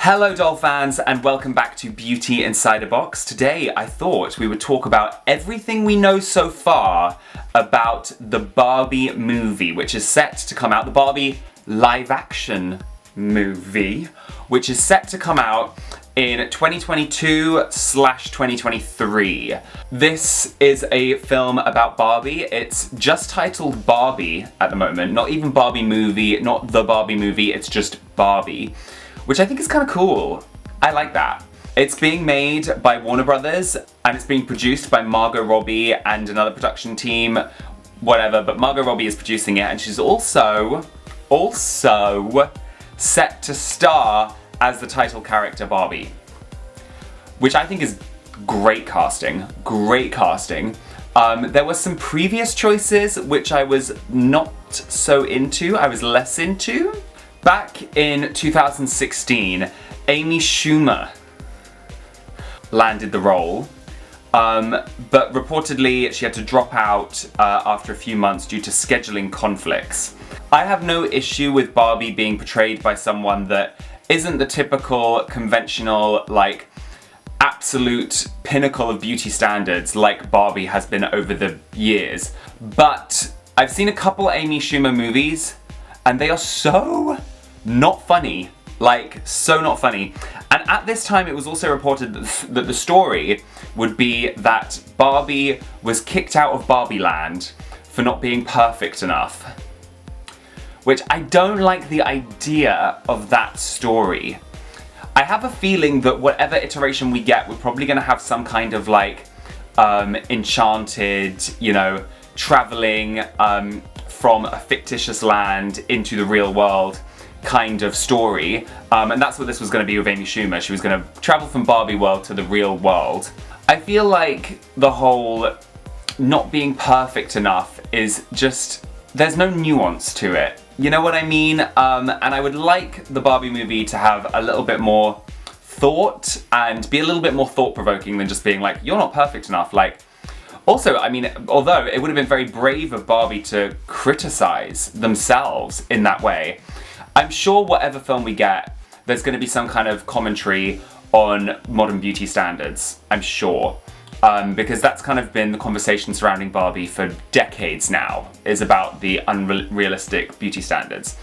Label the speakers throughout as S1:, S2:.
S1: Hello doll fans and welcome back to Beauty Inside a Box. Today I thought we would talk about everything we know so far about the Barbie movie, which is set to come out, the Barbie live action movie, which is set to come out in 2022/2023. This is a film about Barbie. It's just titled Barbie at the moment, not even Barbie movie, not the Barbie movie, it's just Barbie, which I think is kind of cool. I like that. It's being made by Warner Brothers and it's being produced by Margot Robbie and another production team, whatever, but Margot Robbie is producing it and she's also set to star as the title character Barbie, which I think is great casting, great casting. There were some previous choices which I was not so into, I was less into. Back in 2016, Amy Schumer landed the role, but reportedly she had to drop out after a few months due to scheduling conflicts. I have no issue with Barbie being portrayed by someone that isn't the typical, conventional, like, absolute pinnacle of beauty standards like Barbie has been over the years. But I've seen a couple Amy Schumer movies and they are so not funny. Like, so not funny. And at this time it was also reported that the story would be that Barbie was kicked out of Barbie Land for not being perfect enough. Which I don't like the idea of that story. I have a feeling that whatever iteration we get, we're probably gonna have some kind of like enchanted, you know, traveling from a fictitious land into the real world kind of story. And that's what this was gonna be with Amy Schumer. She was gonna travel from Barbie world to the real world. I feel like the whole not being perfect enough is just, there's no nuance to it. You know what I mean? And I would like the Barbie movie to have a little bit more thought and be a little bit more thought-provoking than just being like, you're not perfect enough. Like, also, I mean, although it would have been very brave of Barbie to criticize themselves in that way, I'm sure whatever film we get, there's gonna be some kind of commentary on modern beauty standards, I'm sure. Because that's kind of been the conversation surrounding Barbie for decades now, is about the unrealistic beauty standards.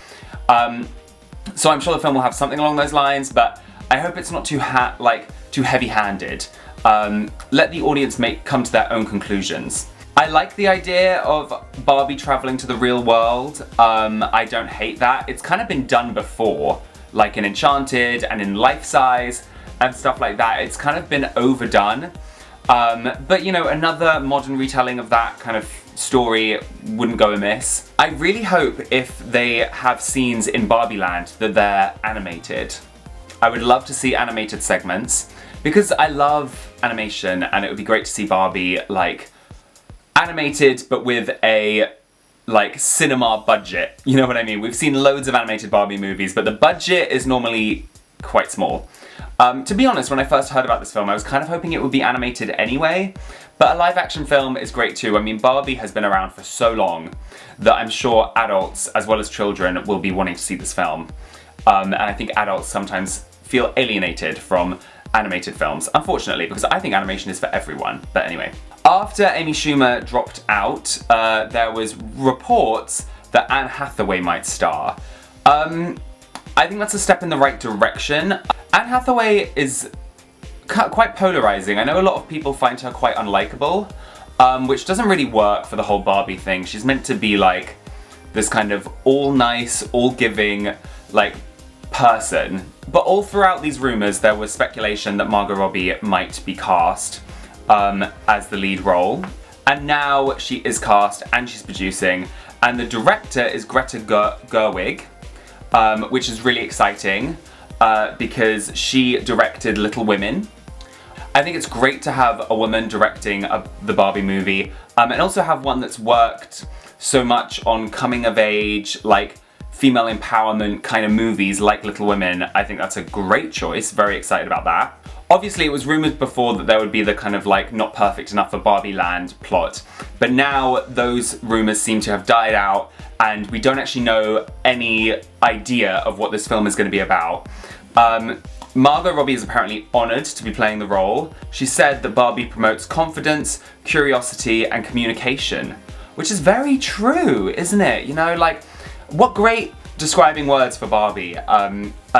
S1: So I'm sure the film will have something along those lines, but I hope it's not too heavy-handed. Let the audience come to their own conclusions. I like the idea of Barbie traveling to the real world. I don't hate that. It's kind of been done before, like in Enchanted and in Life Size and stuff like that. It's kind of been overdone. But you know, another modern retelling of that kind of story wouldn't go amiss. I really hope if they have scenes in Barbie Land that they're animated. I would love to see animated segments because I love animation and it would be great to see Barbie like animated but with a like cinema budget. You know what I mean? We've seen loads of animated Barbie movies but the budget is normally quite small. To be honest, when I first heard about this film, I was kind of hoping it would be animated anyway, but a live action film is great too. I mean, Barbie has been around for so long that I'm sure adults, as well as children, will be wanting to see this film. And I think adults sometimes feel alienated from animated films, unfortunately, because I think animation is for everyone. But anyway. After Amy Schumer dropped out, there was reports that Anne Hathaway might star. I think that's a step in the right direction. Anne Hathaway is quite polarizing. I know a lot of people find her quite unlikable, which doesn't really work for the whole Barbie thing. She's meant to be like this kind of all nice, all giving, like, person. But all throughout these rumors, there was speculation that Margot Robbie might be cast as the lead role. And now she is cast and she's producing. And the director is Greta Gerwig. Which is really exciting because she directed Little Women. I think it's great to have a woman directing the Barbie movie and also have one that's worked so much on coming of age, like female empowerment kind of movies like Little Women. I think that's a great choice, very excited about that. Obviously it was rumored before that there would be the kind of like not perfect enough for Barbie Land plot, but now those rumors seem to have died out and we don't actually know any idea of what this film is going to be about. Margot Robbie is apparently honoured to be playing the role. She said that Barbie promotes confidence, curiosity and communication, which is very true, isn't it? You know, like, what great describing words for Barbie.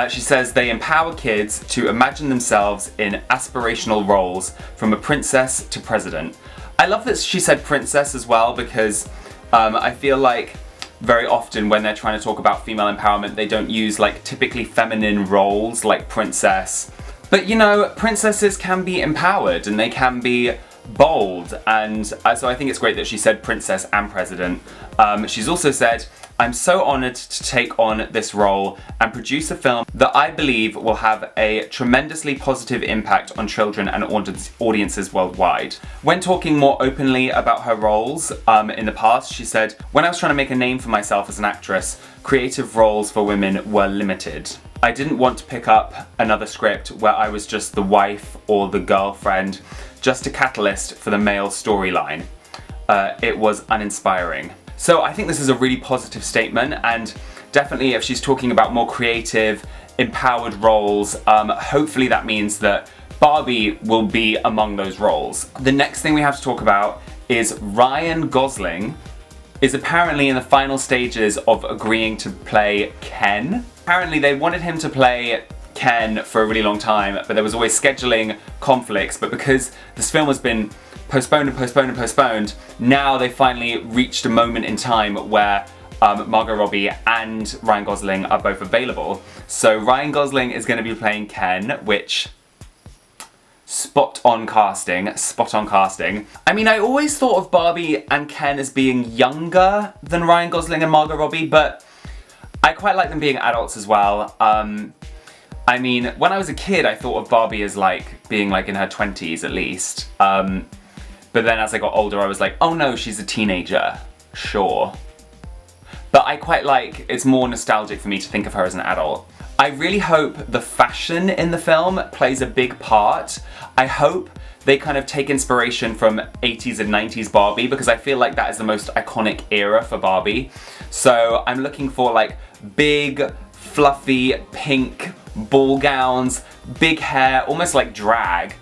S1: She says they empower kids to imagine themselves in aspirational roles from a princess to president. I love that she said princess as well, because I feel like very often when they're trying to talk about female empowerment, they don't use like typically feminine roles like princess. But you know, princesses can be empowered and they can be bold, and so I think it's great that she said princess and president. She's also said, I'm so honoured to take on this role and produce a film that I believe will have a tremendously positive impact on children and audiences worldwide. When talking more openly about her roles in the past, she said, when I was trying to make a name for myself as an actress, creative roles for women were limited. I didn't want to pick up another script where I was just the wife or the girlfriend, just a catalyst for the male storyline. It was uninspiring. So I think this is a really positive statement, and definitely if she's talking about more creative, empowered roles, hopefully that means that Barbie will be among those roles. The next thing we have to talk about is Ryan Gosling is apparently in the final stages of agreeing to play Ken. Apparently they wanted him to play Ken for a really long time, but there was always scheduling conflicts, but because this film has been postponed and postponed and postponed, now they finally reached a moment in time where Margot Robbie and Ryan Gosling are both available. So Ryan Gosling is going to be playing Ken, which, spot on casting, spot on casting. I mean, I always thought of Barbie and Ken as being younger than Ryan Gosling and Margot Robbie, but I quite like them being adults as well. I mean, when I was a kid, I thought of Barbie as like being like in her 20s at least. But then as I got older, I was like, oh no, she's a teenager, sure. But I quite like, it's more nostalgic for me to think of her as an adult. I really hope the fashion in the film plays a big part. I hope they kind of take inspiration from 80s and 90s Barbie, because I feel like that is the most iconic era for Barbie. So I'm looking for like big, fluffy, pink ball gowns, big hair, almost like drag.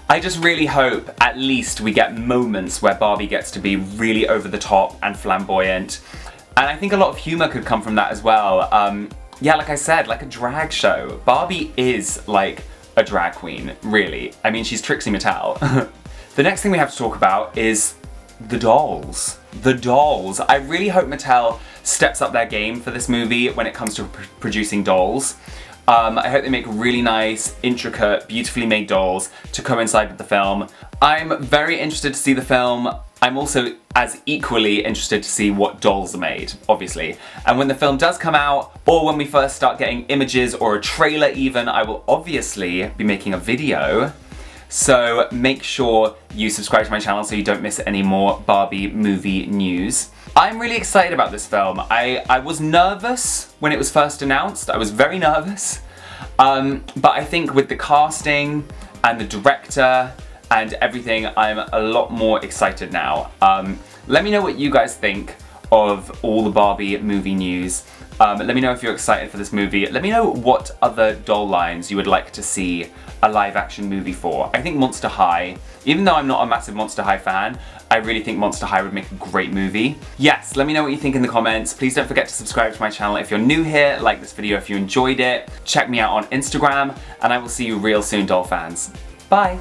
S1: I just really hope at least we get moments where Barbie gets to be really over the top and flamboyant. And I think a lot of humour could come from that as well. Yeah, like I said, like a drag show. Barbie is like a drag queen, really. I mean, she's Trixie Mattel. The next thing we have to talk about is the dolls. The dolls. I really hope Mattel steps up their game for this movie when it comes to producing dolls. I hope they make really nice, intricate, beautifully made dolls to coincide with the film. I'm very interested to see the film. I'm also as equally interested to see what dolls are made, obviously. And when the film does come out, or when we first start getting images or a trailer even, I will obviously be making a video. So make sure you subscribe to my channel so you don't miss any more Barbie movie news. I'm really excited about this film. I was nervous when it was first announced. I was very nervous. But I think with the casting and the director and everything, I'm a lot more excited now. Let me know what you guys think of all the Barbie movie news. Let me know if you're excited for this movie. Let me know what other doll lines you would like to see a live action movie for. I think Monster High, even though I'm not a massive Monster High fan, I really think Monster High would make a great movie. Yes, let me know what you think in the comments. Please don't forget to subscribe to my channel if you're new here, like this video if you enjoyed it. Check me out on Instagram, and I will see you real soon, doll fans. Bye!